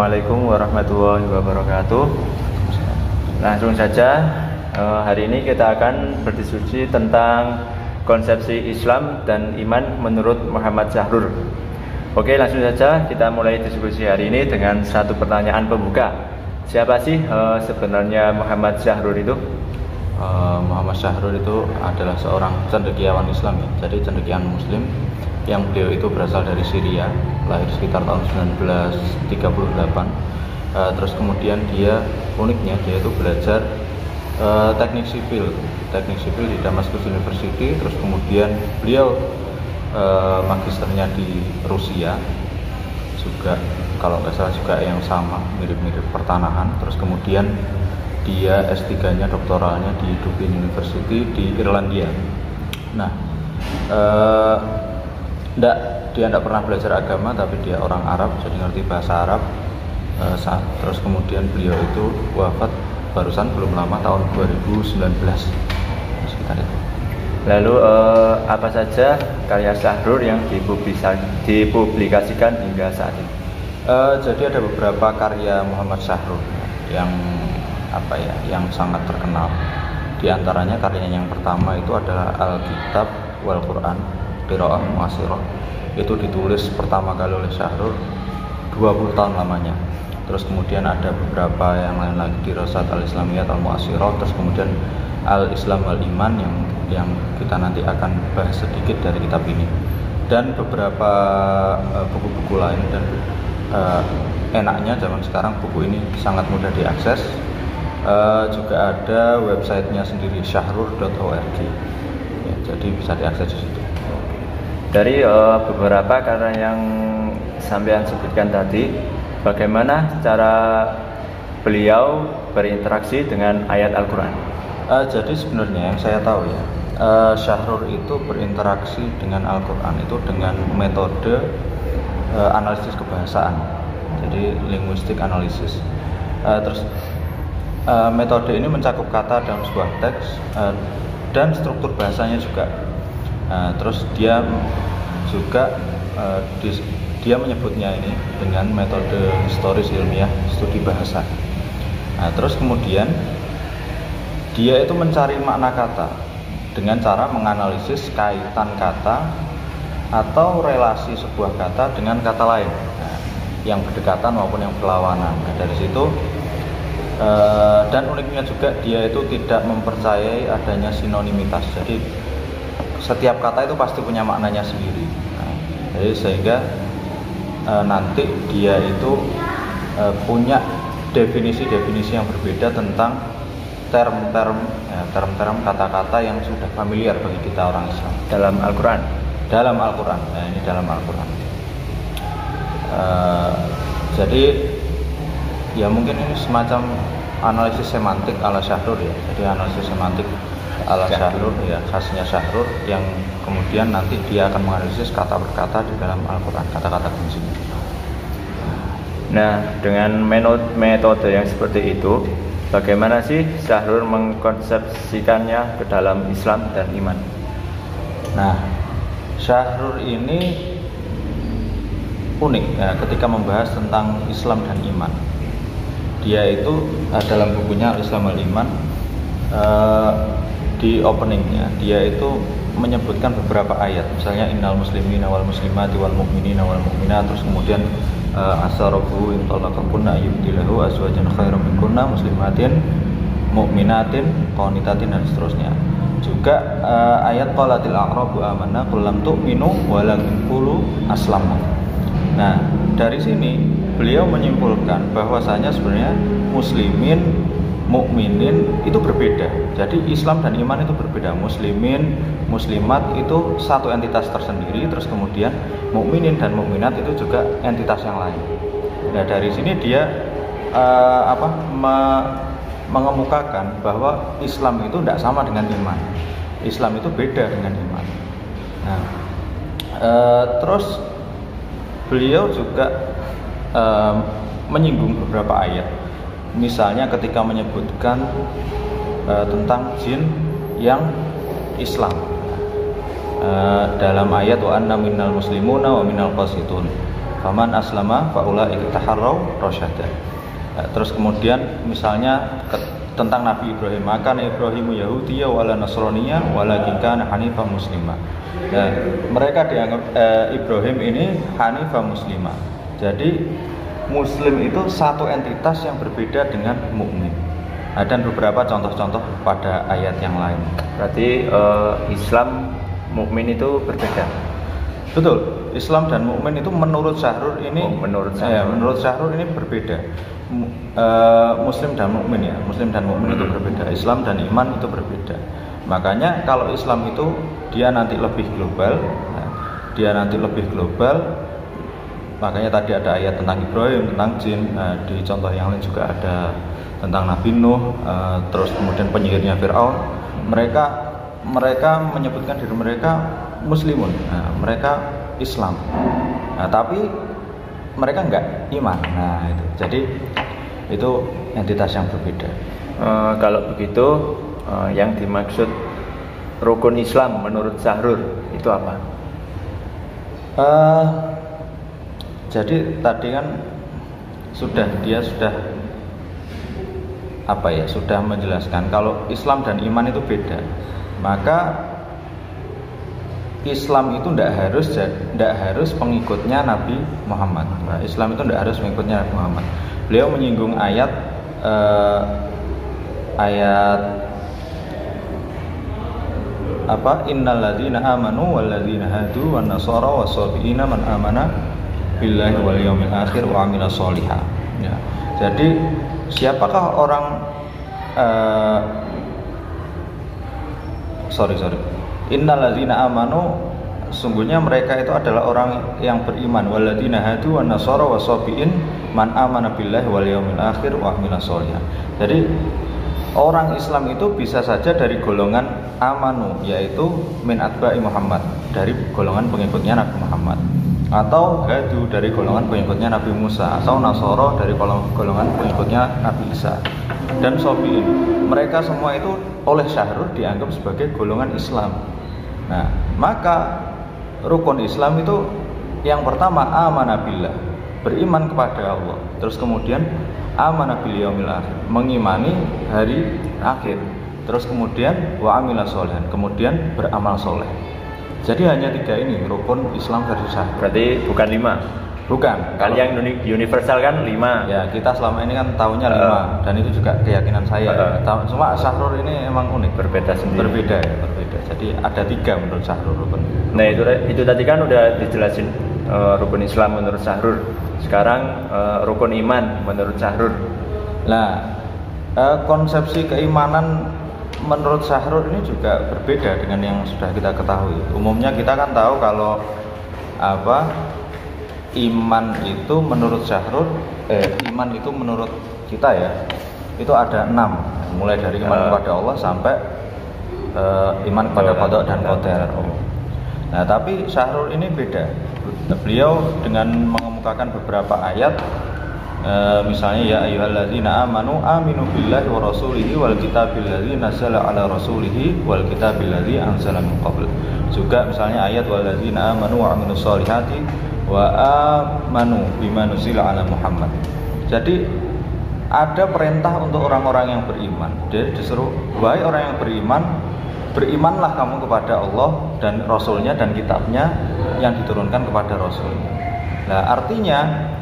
Assalamualaikum warahmatullahi wabarakatuh. Langsung saja, hari ini kita akan berdiskusi tentang konsepsi Islam dan iman menurut Muhammad Syahrur. Oke, langsung saja kita mulai diskusi hari ini dengan satu pertanyaan pembuka. Siapa sih sebenarnya Muhammad Syahrur itu? Muhammad Syahrur itu adalah seorang cendekiawan Islam ya. Jadi cendekiawan Muslim yang beliau itu berasal dari Syria, lahir sekitar tahun 1938. Terus kemudian uniknya dia itu belajar teknik sipil di Damascus University. Terus kemudian beliau magisternya di Rusia juga, kalau nggak salah juga yang sama, mirip-mirip pertanahan. Terus kemudian dia S3-nya doktoralnya di Dublin University di Irlandia. Nah, dia tidak pernah belajar agama, tapi dia orang Arab, jadi ngerti bahasa Arab. Terus kemudian beliau itu wafat barusan belum lama, tahun 2019 sekitar itu. Lalu apa saja karya Syahrur yang dipublikasikan hingga saat ini? Jadi ada beberapa karya Muhammad Syahrur yang sangat terkenal. Di antaranya karyanya yang pertama itu adalah Alkitab wal Quran Qiraah Mu'asirah. Itu ditulis pertama kali oleh Syahrur 20 tahun lamanya. Terus kemudian ada beberapa yang lain lagi, Dirasat al-Islamiyat al-Mu'asirah. Terus kemudian Al-Islam wal-Iman yang kita nanti akan bahas sedikit dari kitab ini. Dan beberapa buku-buku lain. Dan enaknya zaman sekarang buku ini sangat mudah diakses. Juga ada websitenya sendiri, syahrur.org ya, jadi bisa diakses di situ. Dari beberapa karya yang sampean sebutkan tadi, bagaimana cara beliau berinteraksi dengan ayat Al-Quran? Jadi sebenarnya yang saya tahu ya, Syahrur itu berinteraksi dengan Al-Quran itu dengan metode analisis kebahasaan, jadi linguistic analysis. Terus metode ini mencakup kata dalam sebuah teks dan struktur bahasanya juga. Terus dia juga dia menyebutnya ini dengan metode historis ilmiah studi bahasa. Terus kemudian dia itu mencari makna kata dengan cara menganalisis kaitan kata atau relasi sebuah kata dengan kata lain, yang berdekatan maupun yang berlawanan. Dari situ dan uniknya juga dia itu tidak mempercayai adanya sinonimitas. Jadi setiap kata itu pasti punya maknanya sendiri. Jadi sehingga nanti dia itu punya definisi-definisi yang berbeda tentang term-term kata-kata yang sudah familiar bagi kita orang Islam Dalam Al-Quran. Nah, ini dalam Al-Quran. Jadi ya mungkin ini semacam analisis semantik ala Syahrur ya. Jadi analisis semantik ala Syahrur ya, khasnya Syahrur, yang kemudian nanti dia akan menganalisis kata per kata di dalam Al-Quran, kata-kata kuncinya. Nah, dengan metode yang seperti itu, bagaimana sih Syahrur mengkonsepsikannya ke dalam Islam dan iman? Nah, Syahrur ini unik ya, ketika membahas tentang Islam dan iman. Dia itu dalam bukunya Al-Islam wal-Iman, di openingnya dia itu menyebutkan beberapa ayat, misalnya innal muslimina wal muslimati wal mu'minina wal mu'minat. Terus kemudian asarabu in talaqakunna yubdilahu azwajan khairan minkunna muslimatin mu'minatin qanitatin, dan seterusnya. Juga ayat qalatil a'rabu amanna qul lam tu'minu walakin qulu aslamna. Nah, dari sini beliau menyimpulkan bahwasanya sebenarnya muslimin, mukminin itu berbeda. Jadi Islam dan iman itu berbeda. Muslimin, muslimat itu satu entitas tersendiri. Terus kemudian mukminin dan mukminat itu juga entitas yang lain. Nah, dari sini dia mengemukakan bahwa Islam itu tidak sama dengan iman. Islam itu beda dengan iman. Nah, terus beliau juga menyinggung beberapa ayat. Misalnya ketika menyebutkan tentang jin yang Islam, dalam ayat wa anna minnal muslimuna wa minnal qasitun faman aslama faulaika taharraw rasyada. Terus kemudian misalnya tentang Nabi Ibrahim, maka Ibrahimu Yahudiyya wala Nasraniyya walakin kana hanifan muslimah. Nah, mereka dianggap Ibrahim ini hanifah muslimah. Jadi Muslim itu satu entitas yang berbeda dengan mukmin. Nah, dan beberapa contoh-contoh pada ayat yang lain. Berarti Islam mukmin itu berbeda. Betul. Islam dan mukmin itu menurut Syahrur ini menurut Syahrur ini berbeda. Muslim dan mukmin ya. Muslim dan mukmin itu berbeda. Islam dan iman itu berbeda. Makanya kalau Islam itu dia nanti lebih global. Makanya tadi ada ayat tentang Ibrahim, tentang jin. Di contoh yang lain juga ada tentang Nabi Nuh, terus kemudian penyihirnya Fir'aun. Mereka menyebutkan diri mereka muslimun, mereka Islam. Tapi mereka enggak iman. Itu. Jadi itu entitas yang berbeda. Kalau begitu, yang dimaksud rukun Islam menurut Syahrur itu apa? Jadi tadi kan sudah menjelaskan kalau Islam dan iman itu beda. Maka Islam itu tidak harus pengikutnya Nabi Muhammad. Islam itu tidak harus pengikutnya Nabi Muhammad. Beliau menyinggung ayat innal ladzina amanu wal ladzina hadu wan nasara wasabiina man amana billahi wal yaumil akhir wa amila sholihan. Ya. Jadi siapakah orang innal ladzina amanu, sungguhnya mereka itu adalah orang yang beriman, walladzina hadu wan nasara wasabiin man amana billahi wal yaumil akhir wa amila sholihan. Jadi orang Islam itu bisa saja dari golongan amanu, yaitu min atba'i Muhammad, dari golongan pengikutnya Nabi Muhammad, atau hadu dari golongan pengikutnya Nabi Musa, atau nasara dari golongan pengikutnya Nabi Isa, dan sobiin. Mereka semua itu oleh Syahrur dianggap sebagai golongan Islam. Nah, maka rukun Islam itu yang pertama amanah billah, beriman kepada Allah. Terus kemudian amanah bil yaumil akhir, mengimani hari akhir. Terus kemudian wa amila sholihan, kemudian beramal soleh. Jadi hanya 3 ini rukun Islam versi Syahrur. Berarti bukan 5. Bukan. Kalau yang universal kan 5. Ya, kita selama ini kan tahunya 5, dan itu juga keyakinan saya. Cuma Syahrur ini emang unik, berbeda sendiri. Berbeda. Jadi ada 3 menurut Syahrur rukun. Nah, itu tadi kan udah dijelasin rukun Islam menurut Syahrur. Sekarang rukun iman menurut Syahrur. Nah, konsepsi keimanan menurut Syahrur ini juga berbeda dengan yang sudah kita ketahui. Umumnya kita kan tahu kalau iman itu menurut Syahrur, iman itu menurut kita ya, itu ada 6, mulai dari iman kepada Allah sampai iman kepada qada dan qadar. Nah, tapi Syahrur ini beda. Beliau dengan mengemukakan beberapa ayat, misalnya ya ayyuhalladzina amanu aminu billahi wa rasulihi wal kitabil ladzi nazzala ala rasulihi wal kitabil ladzi anzala min qabl. Juga misalnya ayat walladzina amanu wa amilus solihati wa amanu bima nuzila ala Muhammad. Jadi ada perintah untuk orang-orang yang beriman. Jadi disuruh, wahai orang yang beriman, berimanlah kamu kepada Allah dan Rasulnya dan kitabnya yang diturunkan kepada Rasulnya. Nah,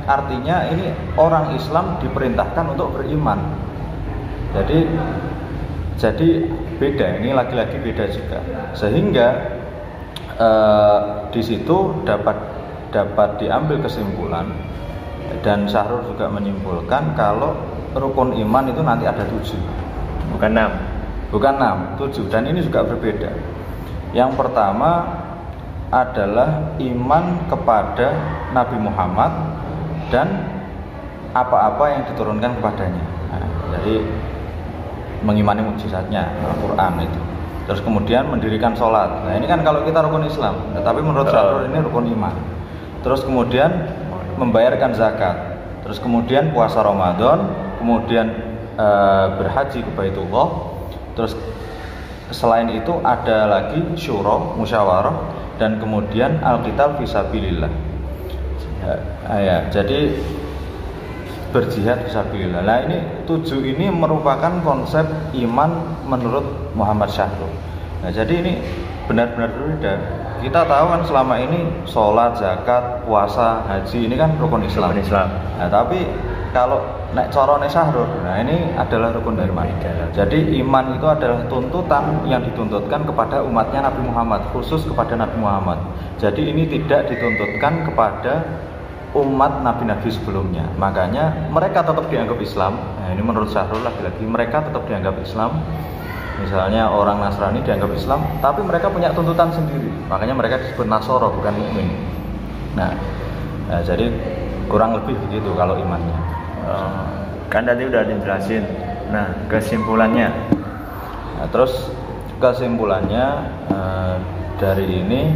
artinya ini orang Islam diperintahkan untuk beriman. Jadi beda, ini lagi-lagi beda juga. Sehingga di situ dapat diambil kesimpulan, dan Syahrur juga menyimpulkan kalau rukun iman itu nanti ada 7, bukan 6, 7, dan ini juga berbeda. Yang pertama adalah iman kepada Nabi Muhammad dan apa-apa yang diturunkan kepadanya. Nah, jadi mengimani mukjizatnya, Al-Quran itu. Terus kemudian mendirikan sholat. Nah, ini kan kalau kita rukun Islam, tapi menurut Syahrur ini rukun iman. Terus kemudian membayarkan zakat, terus kemudian puasa Ramadan, kemudian berhaji ke Baitullah. Terus selain itu ada lagi syura, musyawarah, dan kemudian al-qital fisabilillah. Ya, jadi berjihad fisabilillah. Nah, ini 7 ini merupakan konsep iman menurut Muhammad Syahrul. Nah, jadi ini benar-benar berbeda. Kita tahu kan selama ini sholat, zakat, puasa, haji ini kan rukun Islam. Rukun Islam. Nah, tapi kalau nek corone Syahrul, nah ini adalah rukun iman. Jadi iman itu adalah tuntutan yang dituntutkan kepada umatnya Nabi Muhammad, khusus kepada Nabi Muhammad. Jadi ini tidak dituntutkan kepada umat nabi-nabi sebelumnya. Makanya mereka tetap dianggap Islam. Nah, ini menurut Syahrul lagi-lagi mereka tetap dianggap Islam. Misalnya orang Nasrani dianggap Islam, tapi mereka punya tuntutan sendiri. Makanya mereka disebut Nasoro, bukan mukmin. Nah, jadi kurang lebih begitu kalau imannya. Kan tadi udah dijelasin. Nah, kesimpulannya. Nah, terus kesimpulannya dari ini,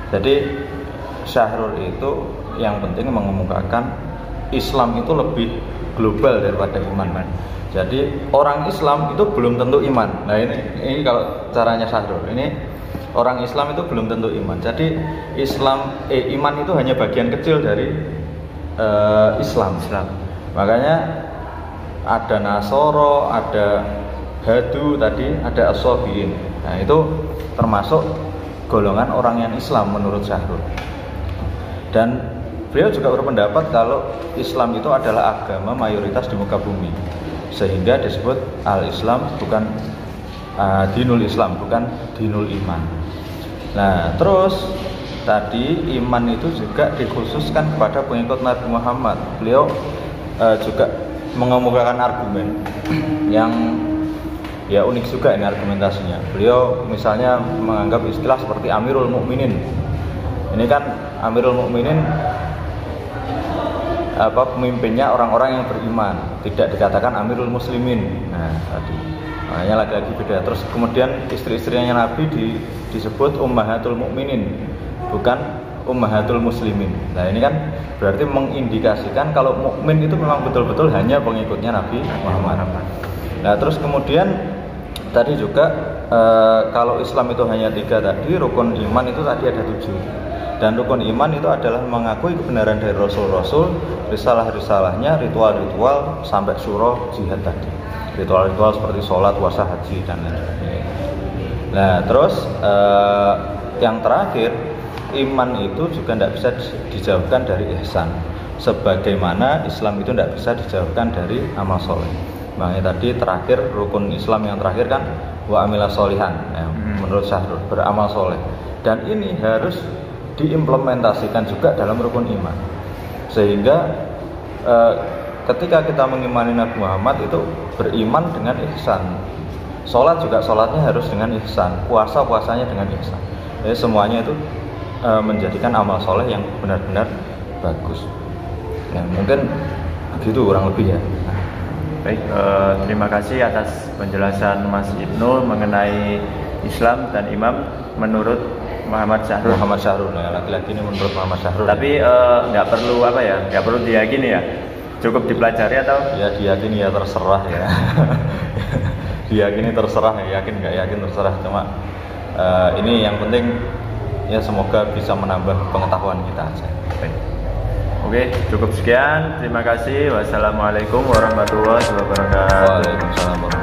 jadi Syahrul itu yang penting mengemukakan Islam itu lebih global daripada iman. Jadi orang Islam itu belum tentu iman. Nah, ini kalau caranya Syahrul. Ini orang Islam itu belum tentu iman. Jadi iman itu hanya bagian kecil dari Islam. Makanya ada Nasoro, ada Hadu tadi, ada As-Sobiin. Nah, itu termasuk golongan orang yang Islam menurut Syahrul. Dan beliau juga berpendapat kalau Islam itu adalah agama mayoritas di muka bumi, sehingga disebut al-Islam, bukan dinul Islam, bukan dinul iman. Nah, terus tadi iman itu juga dikhususkan kepada pengikut Nabi Muhammad. Beliau juga mengemukakan argumen yang ya unik juga ini argumentasinya. Beliau misalnya menganggap istilah seperti Amirul Mukminin. Ini kan Amirul Mukminin pemimpinnya orang-orang yang beriman, tidak dikatakan Amirul Muslimin. Nah, tadi makanya lagi-lagi beda. Terus kemudian istri-istrinya Nabi disebut Ummahatul Mukminin, bukan Ummahatul Muslimin. Nah, ini kan berarti mengindikasikan kalau mukmin itu memang betul-betul hanya pengikutnya Nabi Muhammad. Nah, terus kemudian tadi juga kalau Islam itu hanya 3 tadi, rukun iman itu tadi ada 7. Dan rukun iman itu adalah mengakui kebenaran dari Rasul-Rasul, risalah-risalahnya, ritual-ritual, sampai surah jihad tadi. Ritual-ritual seperti sholat, puasa, haji, dan lain sebagainya. Nah, terus yang terakhir, iman itu juga tidak bisa dijauhkan dari ihsan. Sebagaimana Islam itu tidak bisa dijauhkan dari amal soleh. Makanya tadi terakhir, rukun Islam yang terakhir kan wa amila sholihan, menurut Syahrul, beramal soleh. Dan ini harus diimplementasikan juga dalam rukun iman, sehingga ketika kita mengimani Nabi Muhammad itu beriman dengan ihsan. Sholat juga sholatnya harus dengan ihsan, puasanya dengan ihsan. Jadi semuanya itu menjadikan amal soleh yang benar-benar bagus. Ya, mungkin begitu kurang lebih ya. Baik, terima kasih atas penjelasan Mas Ibnu mengenai Islam dan imam menurut Muhammad Syahrul. Nah, laki-laki ini menurut Muhammad Syahrul. Tapi nggak perlu nggak perlu diyakini ya, cukup dipelajari atau? Ya diyakini ya terserah ya. Diyakini terserah, ya yakin nggak yakin terserah. Cuma ini yang penting ya semoga bisa menambah pengetahuan kita aja. Oke, cukup sekian. Terima kasih. Wassalamualaikum warahmatullahi wabarakatuh. Waalaikumsalam.